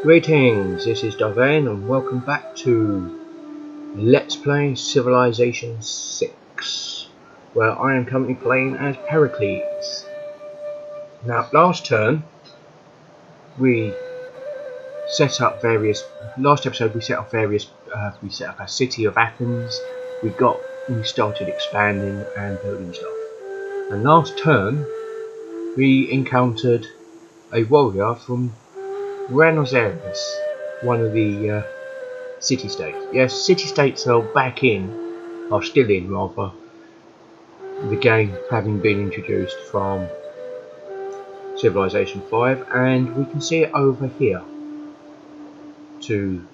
Greetings, this is Darvain and welcome back to Let's Play Civilization 6, where I am currently playing as Pericles. Now, last turn we set up various. Last episode we set up various. We set up a city of Athens. We started expanding and building stuff. And last turn we encountered a warrior from Buenos Aires, one of the city-states. Yes, city-states are still in rather, the game having been introduced from Civilization 5, and we can see it over here to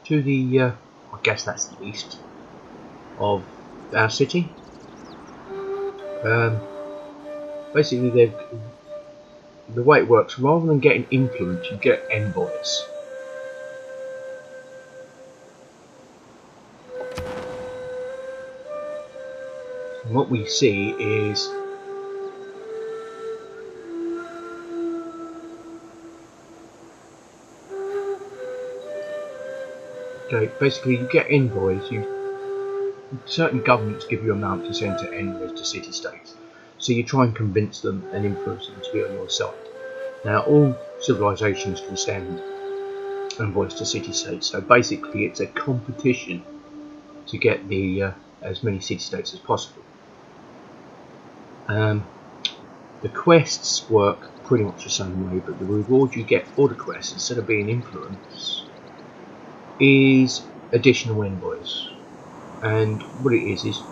the, I guess that's the east of our city. Basically, the way it works, rather than getting influence, you get envoys. And what we see is basically you get envoys. Certain governments give you amount to send to envoys to city-states, so you try and convince them and influence them to be on your side. Now, all civilizations can send envoys to city-states, so basically it's a competition to get the as many city-states as possible. The quests work pretty much the same way, but the reward you get for the quests, instead of being influence, is additional envoys. And what it is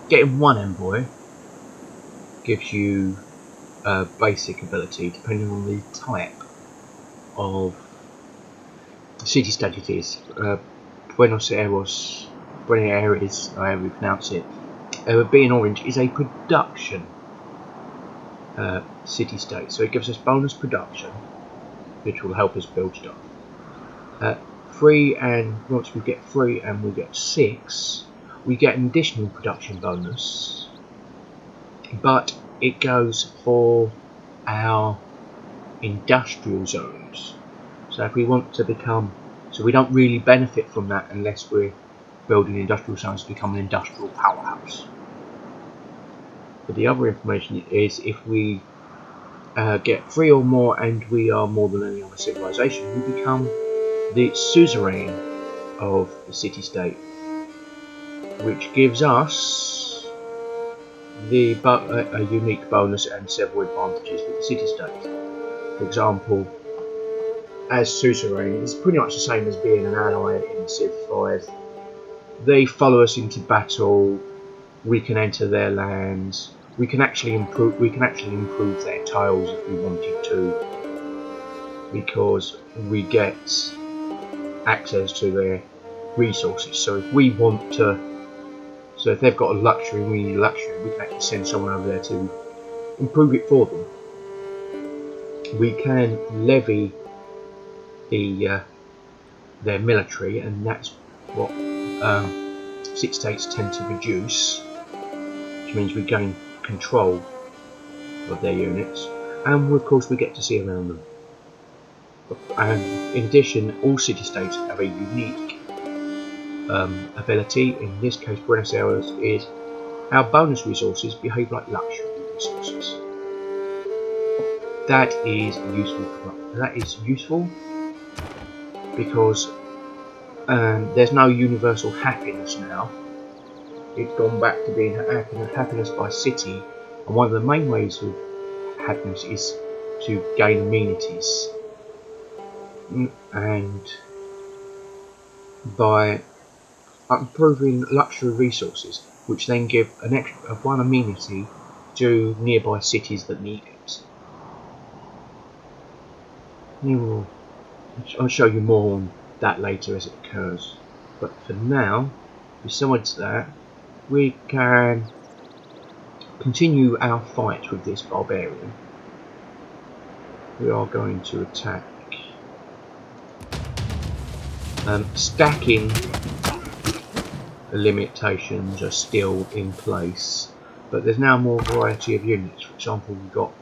getting one envoy gives you a basic ability, depending on the type of city-state it is. Buenos Aires, however you pronounce it, being orange, is a production city-state, so it gives us bonus production, which will help us build stuff. Once we get 3 and we get 6, we get an additional production bonus, but it goes for our industrial zones. So if we want to become, so we don't really benefit from that unless we're building industrial zones to become an industrial powerhouse. But the other information is, if we get 3 or more and we are more than any other civilization, we become the suzerain of the city-state, which gives us a unique bonus and several advantages with the city-state. For example, as suzerain, it's pretty much the same as being an ally in Civ 5. They follow us into battle. We can enter their lands. We can actually improve their tiles if we wanted to, because we get access to their resources. So if we want to, if they've got a luxury and we need a luxury, we can actually send someone over there to improve it for them. We can levy their military, and that's what city-states tend to reduce, which means we gain control of their units, and of course we get to see around them. In addition, all city-states have a unique ability. In this case, Buenos Aires is our bonus resources behave like luxury resources. That is useful because there's no universal happiness now. It's gone back to being happiness by city, and one of the main ways of happiness is to gain amenities, and by improving luxury resources, which then give an extra of one amenity to nearby cities that need it. I'll show you more on that later as it occurs, but for now, besides that, we can continue our fight with this barbarian. We are going to attack. Stacking limitations are still in place, but there's now more variety of units. For example, we've got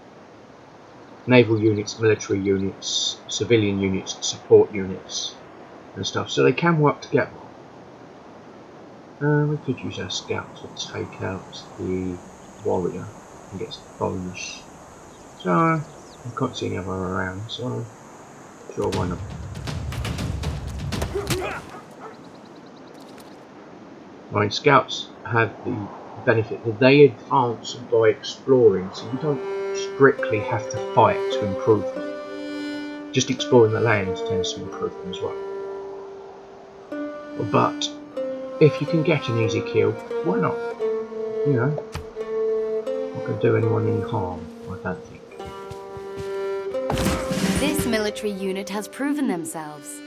naval units, military units, civilian units, support units and stuff, so they can work together. We could use our scout to take out the warrior and get some bonus. So I can't see any other around, so sure, why not? Right, scouts have the benefit that they advance by exploring, so you don't strictly have to fight to improve them. Just exploring the land tends to improve them as well. But if you can get an easy kill, why not? You know, not going to do anyone any harm, I don't think. This military unit has proven themselves.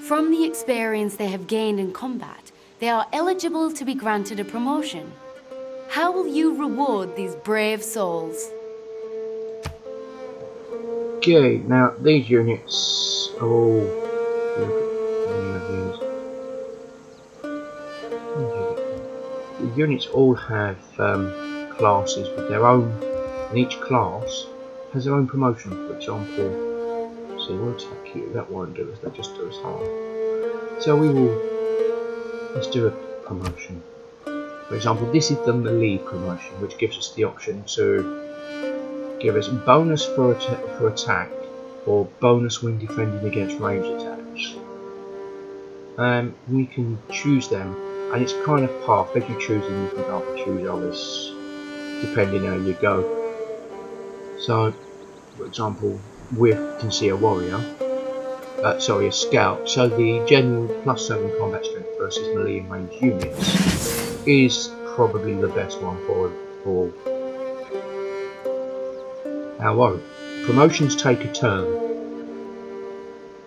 From the experience they have gained in combat, they are eligible to be granted a promotion. How will you reward these brave souls? Okay, now these units are all... The units all have classes with their own, and each class has their own promotion. For example, see, we'll attack you, that won't do us, that just does harm. So let's do a promotion. For example, this is the melee promotion, which gives us the option to give us bonus for attack, or bonus when defending against ranged attacks. We can choose them, and it's kind of path. As you choose them, you can go and choose others, depending how you go. So, for example, we can see a warrior, a scout. So the general +7 combat strength versus melee and ranged units is probably the best one for our warrior. Promotions take a turn.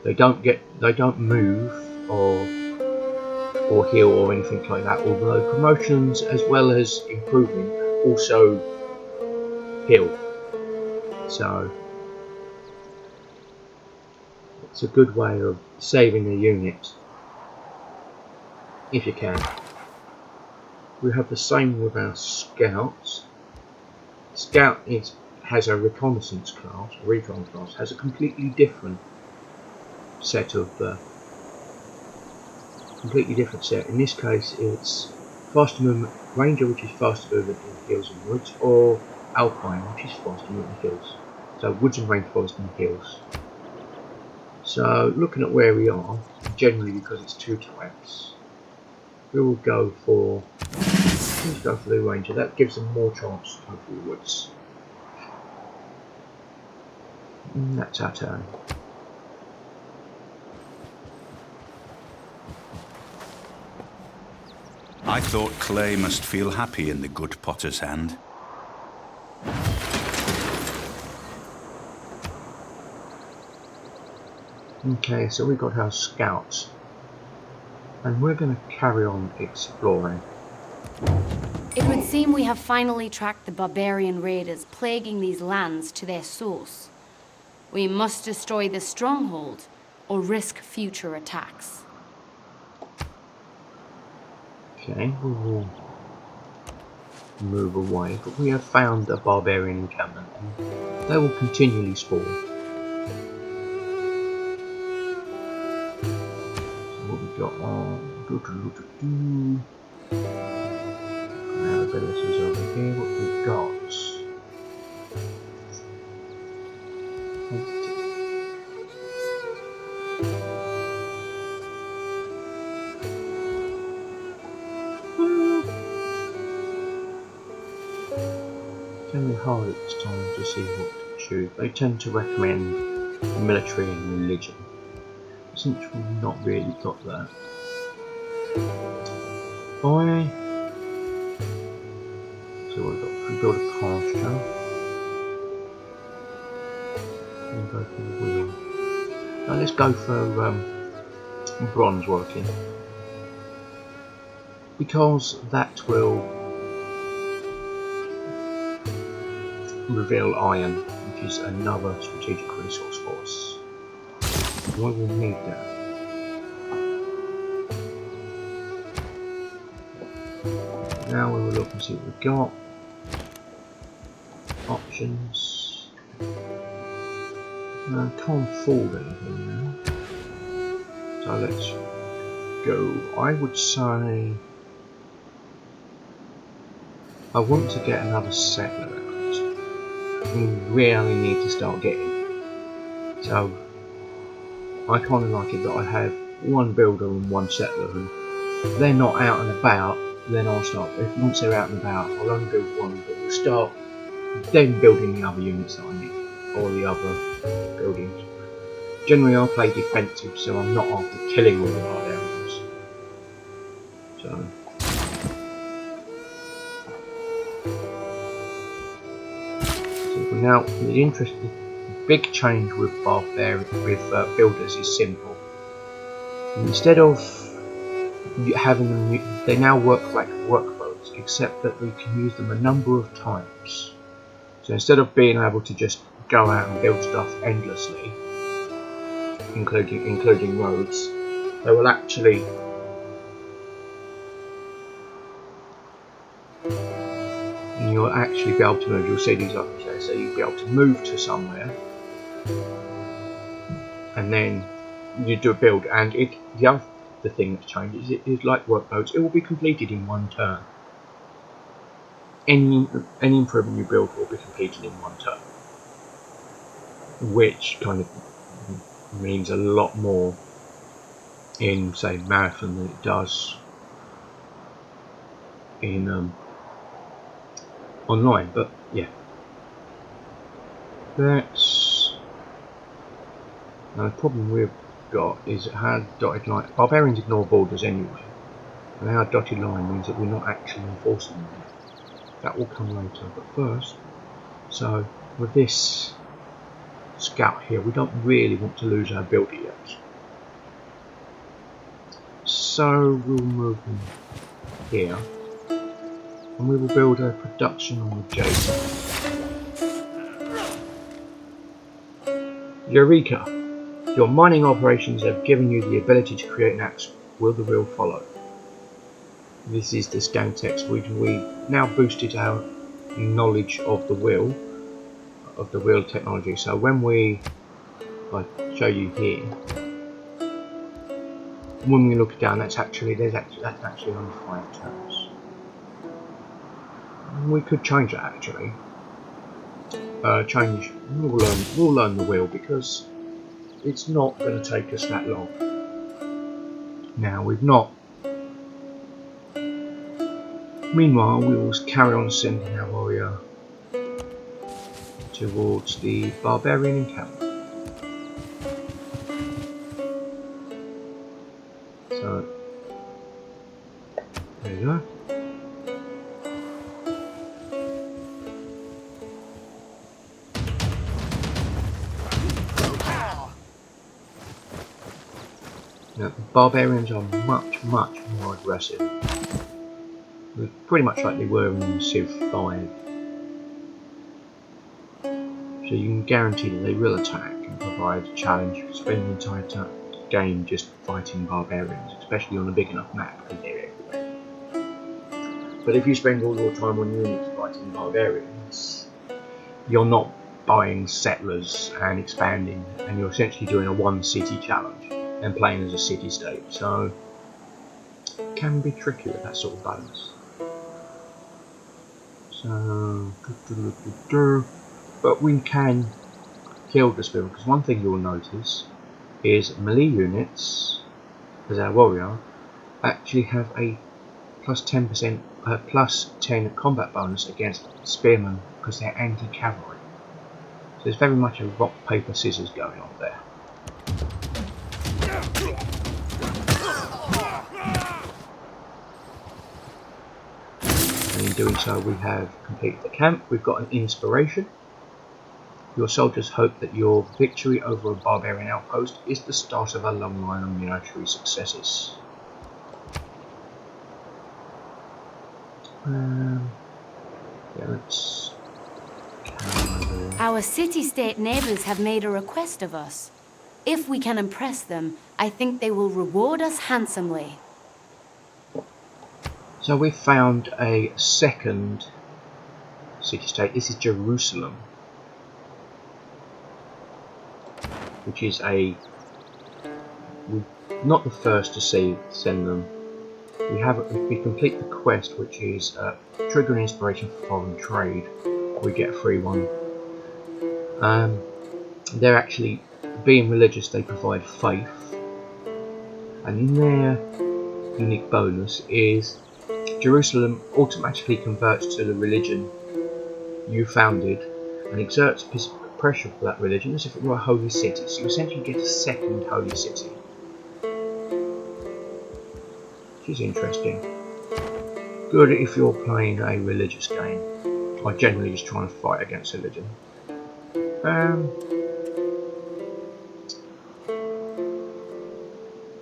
They don't move or heal or anything like that. Although promotions, as well as improving, also heal. So it's a good way of saving a unit if you can. We have the same with our scouts. Scout has a reconnaissance class, recon class, has a completely different set. In this case, it's faster movement ranger, which is faster movement in hills and woods, or alpine, which is faster movement in hills. So woods and rainforest and hills. So looking at where we are, generally because it's 2 types, we will go for. Let's go for the ranger. That gives them more chance to go through the woods. And that's our turn. I thought clay must feel happy in the good potter's hand. Okay, so we got our scouts, and we're going to carry on exploring. It would seem we have finally tracked the barbarian raiders plaguing these lands to their source. We must destroy this stronghold or risk future attacks. Okay, we will move away, but we have found a barbarian encampment. They will continually spawn. So what we've got on our abilities over here, what we've got. It's only hard at this time to see what to choose. They tend to recommend military and religion. Since we've not really got that. So we've got to build a pasture. And go for the wheel. Now let's go for bronze working. Because that will reveal iron, which is another strategic resource for us. We will need that. Now we will look and see what we've got. Options. Can't afford anything now. So let's go. I would say I want to get another settler. We really need to start getting. So I kind of like it that I have one builder and one settler, and they're not out and about. Then I'll start. If once they're out and about, I'll only build one, but we'll start then building the other units that I need, or the other buildings. Generally, I play defensive, so I'm not after killing all the barbarians. So. Now, the interesting big change with builders is simple. Instead of having them, they now work like workboats, except that we can use them a number of times. So instead of being able to just go out and build stuff endlessly, including roads, they will actually you'll actually be able to move. You'll see these up there, so you'll be able to move to somewhere, and then you do a build. And the thing that's changed is it is like workboats. It will be completed in one turn. Any improvement you build will be completed in one turn, which kind of means a lot more in, say, Marathon than it does in online. But yeah, that's now the problem we've got is how dotted line. Barbarians ignore borders anyway, and our dotted line means that we're not actually enforcing them. That will come later, but first, so with this scout here, we don't really want to lose our builder yet. So we'll move him here, and we will build a production on the Jade. Eureka! Your mining operations have given you the ability to create an axe. Will the wheel follow? This is the scan text. We now boosted our knowledge of the wheel technology. So when I show you here, when we look down, that's actually only 5 turns. We could change that actually. We'll learn the wheel because it's not going to take us that long. Now we've not. Meanwhile, we will carry on sending our warrior towards the barbarian encampment. So there you go. Now, the barbarians are much more aggressive. They're pretty much like they were in Civ 5. So you can guarantee that they will attack and provide a challenge for spending the entire game just fighting barbarians, especially on a big enough map because they're everywhere. But if you spend all your time on units fighting barbarians, you're not buying settlers and expanding, and you're essentially doing a one city challenge and playing as a city-state, so it can be tricky with that sort of balance. So, but we can kill the spirit, because one thing you'll notice is melee units, as our warrior, actually have a plus 10% plus 10 combat bonus against spearmen because they're anti-cavalry. So there's very much a rock paper scissors going on there. And in doing so, we have completed the camp. We've got an inspiration. Your soldiers hope that your victory over a barbarian outpost is the start of a long line of military successes. Yeah, let's. Our city-state neighbors have made a request of us. If we can impress them, I think they will reward us handsomely. So we've found a second city-state. This is Jerusalem. which is we're not the first to send them. If we complete the quest, which is trigger an inspiration for foreign trade, we get a free one. They're actually, being religious, they provide faith, and in their unique bonus is Jerusalem automatically converts to the religion you founded and exerts pressure for that religion as if it were a holy city. So you essentially get a second holy city, which is interesting. Good if you're playing a religious game. I generally just try and fight against religion.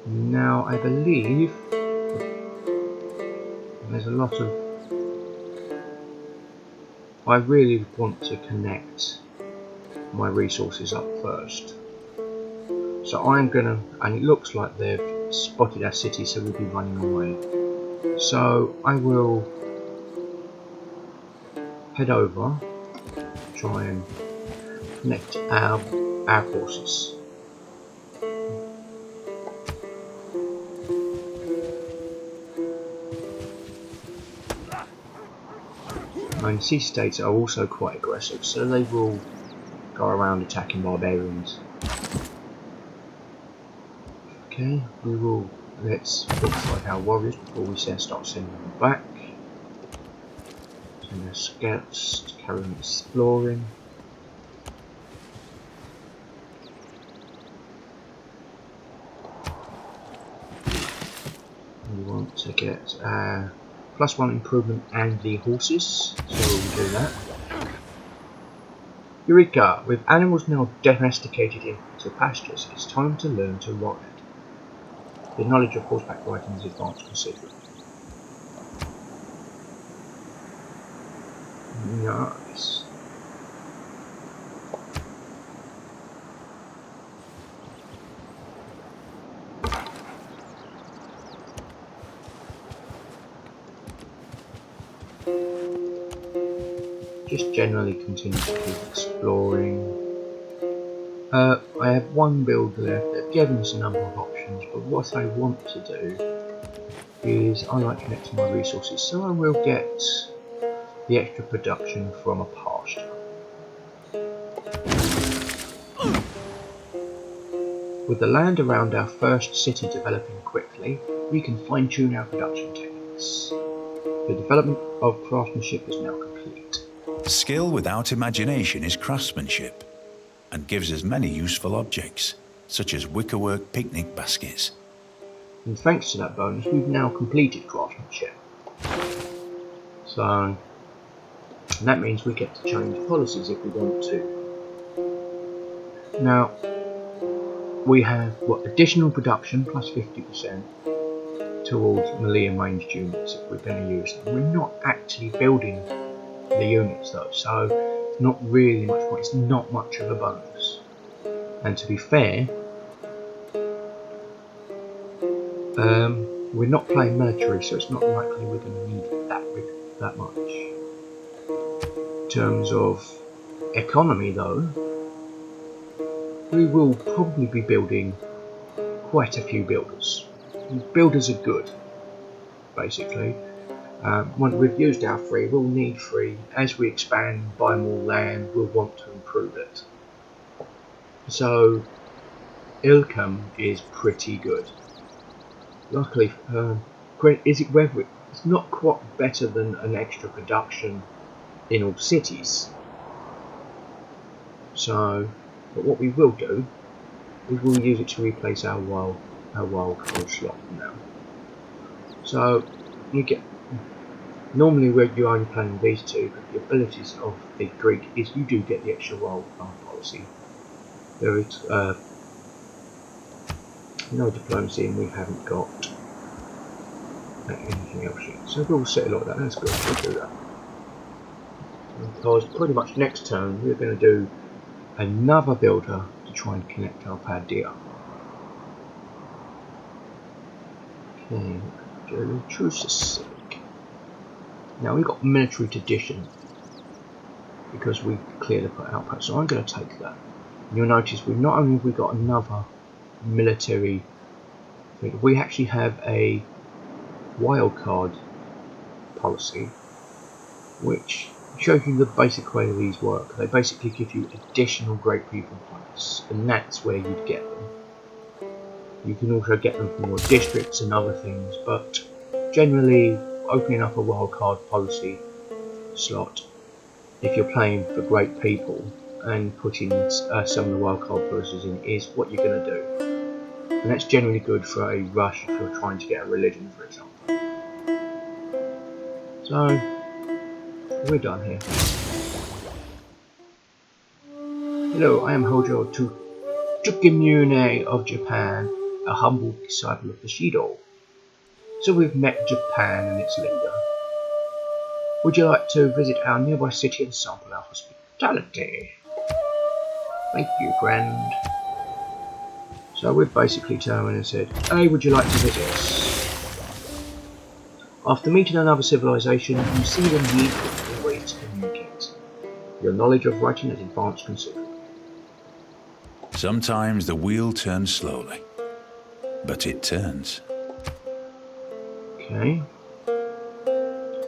Now I believe there's a lot of... I really want to connect my resources up first. So I'm gonna, and it looks like they've spotted our city, so we'll be running away. So I will head over, try and connect our forces. And city-states are also quite aggressive, so they will go around attacking barbarians. Okay, we will, let's fight our warriors before we start sending them back. Send our scouts to carry on exploring. We want to get +1 improvement and the horses, so we'll do that. Eureka! With animals now domesticated into pastures, it's time to learn to ride. The knowledge of horseback riding is advanced considerably. Nice. Just generally continue to keep exploring. I have one build left. They've given us a number of options, but what I want to do is I like connecting my resources, so I will get the extra production from a pasture. With the land around our first city developing quickly, we can fine-tune our production techniques. The development of craftsmanship is now complete. Skill without imagination is craftsmanship, and gives us many useful objects, such as wickerwork picnic baskets. And thanks to that bonus, we've now completed craftsmanship. So that means we get to change policies if we want to. Now we have additional production plus 50% towards melee and ranged units if we're going to use them. We're not actually building the units though, so not really much point. It's not much of a bonus. And to be fair, we're not playing military, so it's not likely we're going to need it that much. In terms of economy though, we will probably be building quite a few builders. Builders are good, basically. Once we've used our 3, we'll need 3. As we expand, buy more land, we'll want to improve it. So Ilkham is pretty good. Luckily, it's not quite better than an extra production in all cities. So, but what we will do is we'll use it to replace our wild card slot now. So you get, normally where you're only playing these two, but the abilities of the Greek is you do get the extra wild card policy. There is no diplomacy, and we haven't got anything else yet. So we'll set it like that. That's good. We'll do that. Because pretty much next turn we're going to do another builder to try and connect our Padilla. Okay, choose a civic. Now we've got military tradition because we cleared the outpost, so I'm going to take that. You'll notice we not only have we got another military thing, we actually have a wildcard policy, which shows you the basic way these work. They basically give you additional Great People points, and that's where you'd get them. You can also get them from your districts and other things, but generally opening up a wildcard policy slot, if you're playing for Great People and putting some of the wildcard policies in, is what you're going to do. And that's generally good for a rush if you're trying to get a religion, for example. So, we're done here. Hello, I am Hojo Tokimune of Japan, a humble disciple of Bushido. So we've met Japan and its leader. Would you like to visit our nearby city and sample our hospitality? Thank you, friend. So we've basically turned and said, hey, would you like to visit us? After meeting another civilization, you see the need for new ways to communicate. Your knowledge of writing has advanced considerably. Sometimes the wheel turns slowly, but it turns. Okay.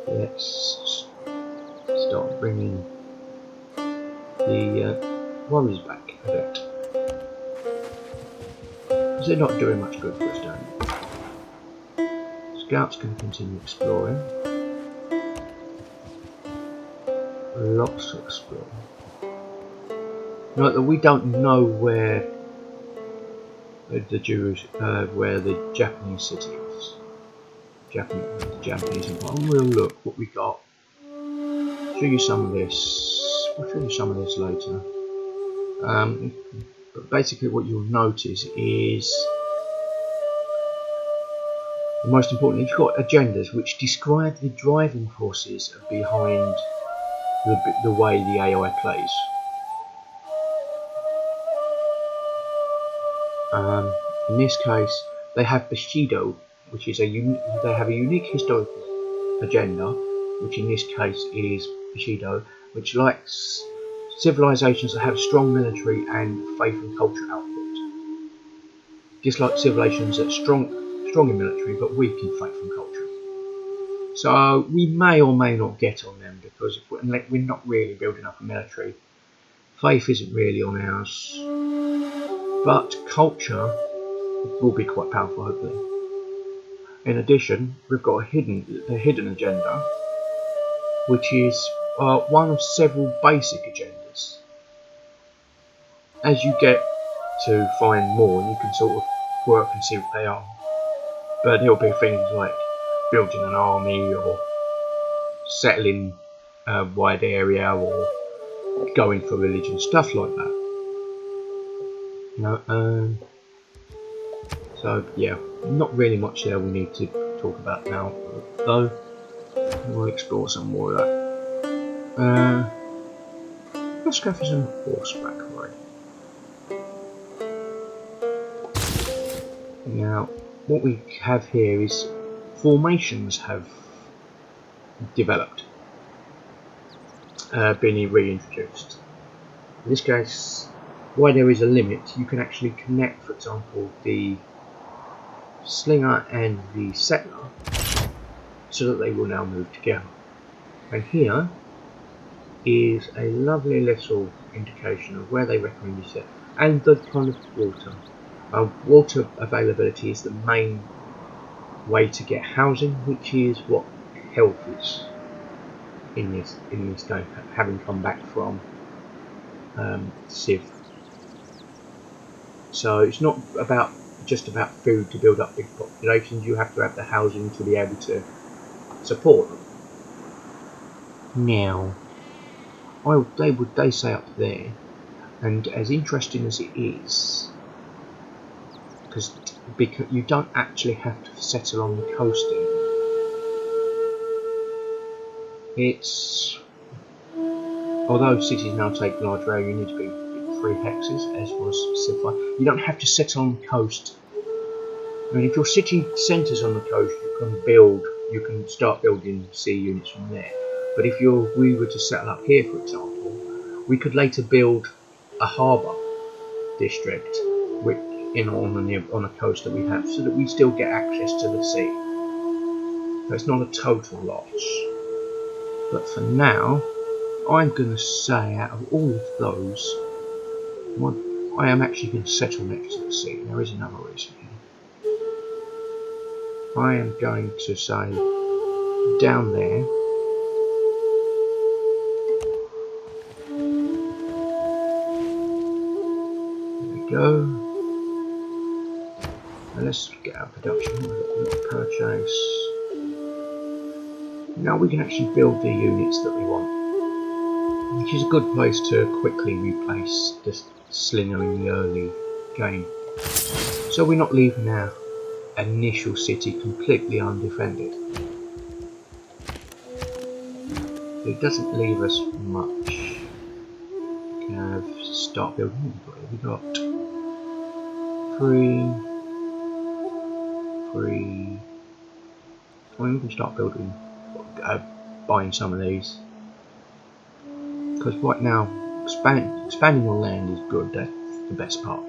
Let's start bringing the warriors back a bit. Because they're not doing much good for us, don't they? Scouts can continue exploring. Lots to explore. Note that we don't know where the Japanese city is. Japanese Empire. We'll look what we got. Show you some of this. We'll show you some of this later. But basically, what you'll notice is the most important. You've got agendas which describe the driving forces behind the way the AI plays. In this case, they have Bushido, which is they have a unique historical agenda, which in this case is Bushido, which likes civilizations that have strong military and faith and culture output. Dislike civilizations that are strong in military but weak in faith and culture. So we may or may not get on them because we're not really building up a military. Faith isn't really on ours, but culture will be quite powerful, hopefully. In addition, we've got a hidden agenda, which is one of several basic agendas. As you get to find more, you can sort of work and see what they are. But there'll be things like building an army, or settling a wide area, or going for religion, stuff like that. So yeah, not really much there we need to talk about now, though we'll explore some more of that. Let's go for some horseback riding. Now, what we have here is formations have developed, been reintroduced. In this case, why there is a limit, you can actually connect, for example, the slinger and the settler so that they will now move together. And here is a lovely little indication of where they recommend you set, and the kind of water. Water availability is the main way to get housing, which is what health is in this game, having come back from Civ. So it's not just about food to build up big populations. You have to have the housing to be able to support them. Now, they say up there, and as interesting as it is, because you don't actually have to settle on the coast anymore. Although cities now take larger area, you need to be 3 hexes, as was Civ 5. You don't have to settle on the coast. I mean, if your city centres on the coast, you can start building C units from there. But if we were to settle up here, for example, we could later build a harbour district on a coast that we have, so that we still get access to the sea. So it's not a total loss. But for now, I'm going to say out of all of those, I am actually going to settle next to the sea. There is another reason here. I am going to say down there. There we go. Now let's get our production. We've got purchase. Now we can actually build the units that we want, which is a good place to quickly replace the slinger in the early game. So we're not leaving our initial city completely undefended. It doesn't leave us much. We can have start building. We got 3. Well, we can start building, buying some of these. Because right now, expanding your land is good. That's the best part.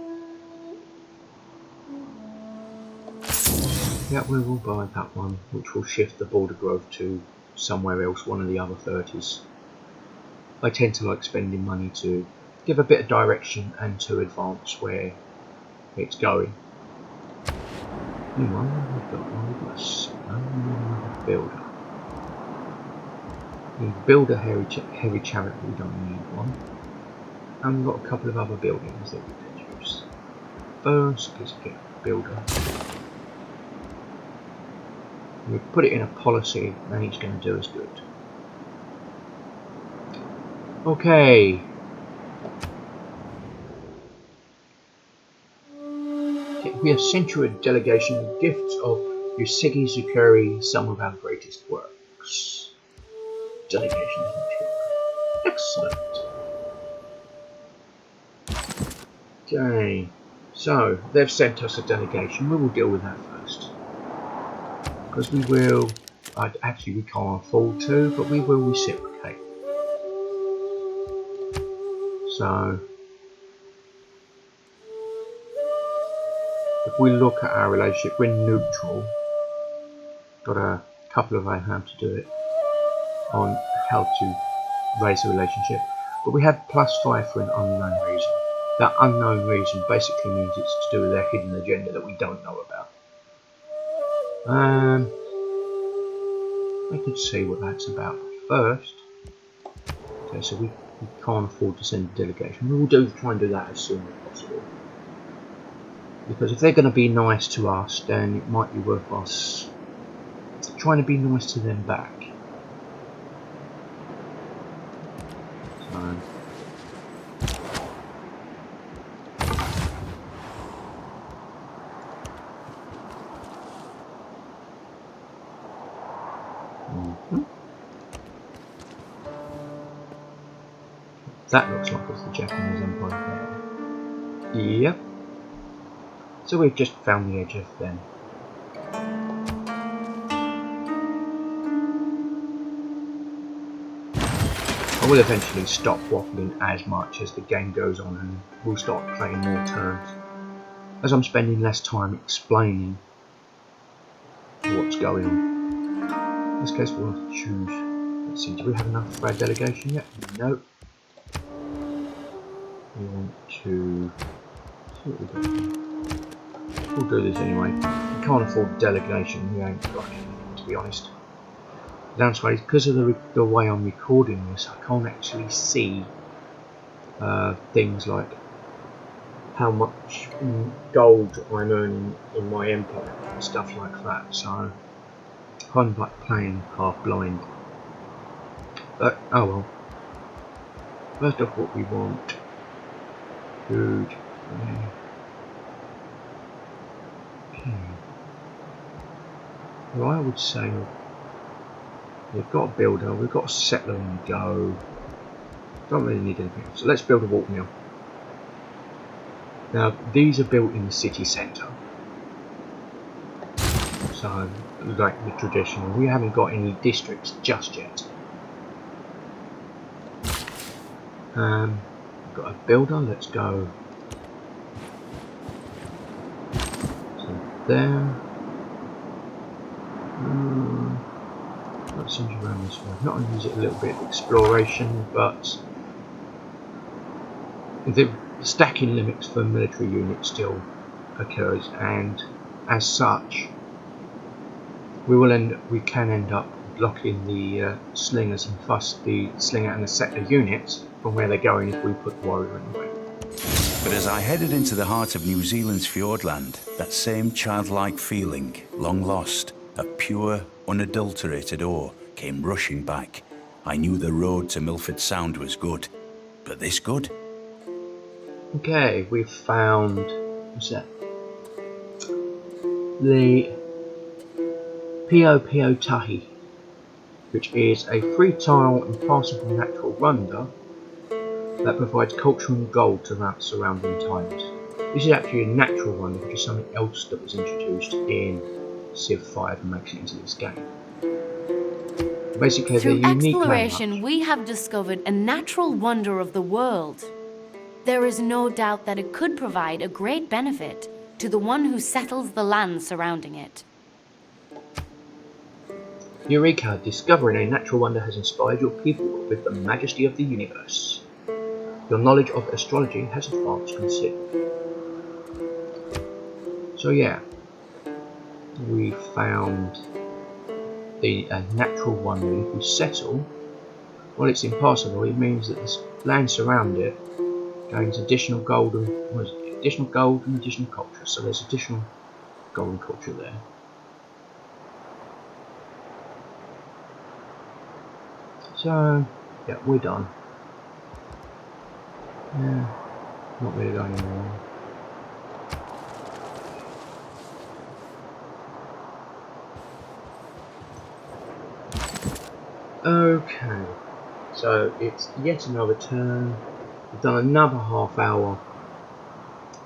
Yeah, we will buy that one, which will shift the border growth to somewhere else, one of the other 30s. I tend to like spending money to give a bit of direction and to advance where it's going. Meanwhile, we've got a builder. We build a heavy chariot, we don't need one. And we've got a couple of other buildings that we could use. First, let's get a builder. We put it in a policy and it's going to do us good. Okay. We have sent you a delegation of gifts of Yusegi Zukuri, some of our greatest works. Delegation is much good. Excellent. Okay. So, they've sent us a delegation. We will deal with that first. Because we will... actually, we can't afford to, but we will reciprocate. So... if we look at our relationship, we're neutral. Got a couple of ways how to do it on how to raise a relationship, but we have +5 for an unknown reason. That unknown reason basically means it's to do with their hidden agenda that we don't know about. I could see what that's about first. Okay, so we can't afford to send a delegation. We will try and do that as soon as possible. Because if they're going to be nice to us, then it might be worth us trying to be nice to them back. So, that looks like it's the Japanese Empire there. Yep. So we've just found the edge of them. I will eventually stop waffling as much as the game goes on and we'll start playing more turns, as I'm spending less time explaining what's going on. In this case we'll have to choose. Let's see, do we have enough for our delegation yet? No. We want to see what we've got here. We'll do this anyway. We can't afford delegation, we ain't got anything, to be honest. The downside is because of the way I'm recording this, I can't actually see things like how much gold I'm earning in my empire and stuff like that, so kind of like playing half blind. But oh well. First off, what we want: food. Okay. Well, I would say we've got a builder, we've got a settler on the go. Don't really need anything else. So let's build a water mill. Now these are built in the city centre. So like the traditional, we haven't got any districts just yet. We've got a builder, let's go there. Not seems around this way. Not only is it a little bit of exploration, but the stacking limits for military units still occurs, and as such, we can end up blocking the slingers and fuss the slinger and the settler units from where they're going if we put the warrior in the way. But as I headed into the heart of New Zealand's Fiordland, that same childlike feeling, long lost, of pure, unadulterated awe, came rushing back. I knew the road to Milford Sound was good, but this good? Okay, we've found, what's that? The Pio Tahi, which is a free-tile and passable natural wonder that provides culture and gold throughout surrounding times. This is actually a natural wonder, which is something else that was introduced in Civ 5 and makes it into this game. Basically, Through they're unique exploration, landmarks. we have discovered a natural wonder of the world. There is no doubt that it could provide a great benefit to the one who settles the land surrounding it. Eureka! Discovering a natural wonder has inspired your people with the majesty of the universe. Your knowledge of astrology has advanced considerably. So yeah, we found the natural wonder. If we settle, well, it's impassable. It means that this land surrounding it gains additional gold and additional culture. So there's additional gold and culture there. So yeah, we're done. Yeah, not really going anymore. Okay, so it's yet another turn. We've done another half-hour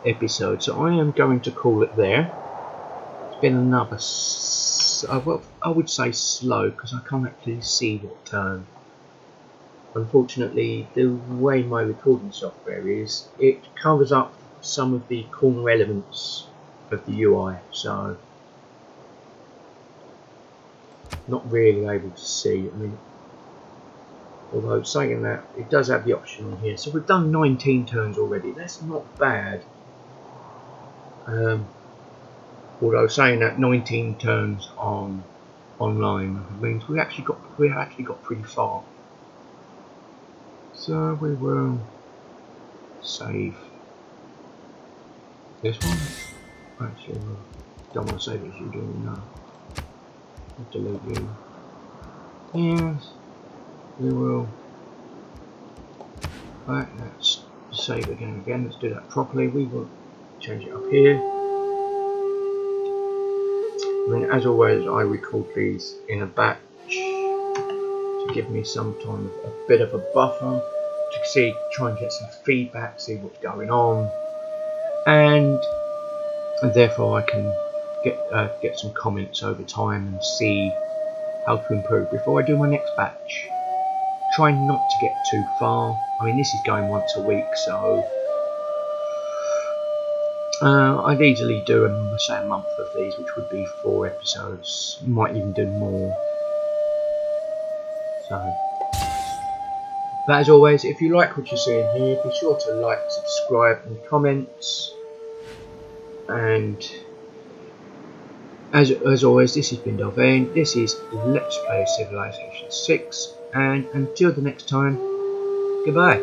episode, so I am going to call it there. It's been another, well, I would say slow, because I can't actually see what turn. Unfortunately, the way my recording software is, it covers up some of the corner elements of the UI, so not really able to see. I mean, although saying that, it does have the option on here. So we've done 19 turns already. That's not bad. Although saying that 19 turns on online means we actually got pretty far. So we will save this one. Actually, don't want to save it as you do now. I'll delete you. Yes, we will. Right, let's save again. Let's do that properly. We will change it up here. I mean, as always, I record these in a batch to give me some time, a bit of a buffer to try and get some feedback, see what's going on, and therefore I can get some comments over time and see how to improve before I do my next batch. Try not to get too far. I mean, this is going once a week, so I'd easily do say a month of these, which would be 4 episodes. Might even do more. So, but as always, if you like what you're seeing here, be sure to like, subscribe, and comment. And as always, this has been Delvain. This is Let's Play Civilization 6, and until the next time, goodbye.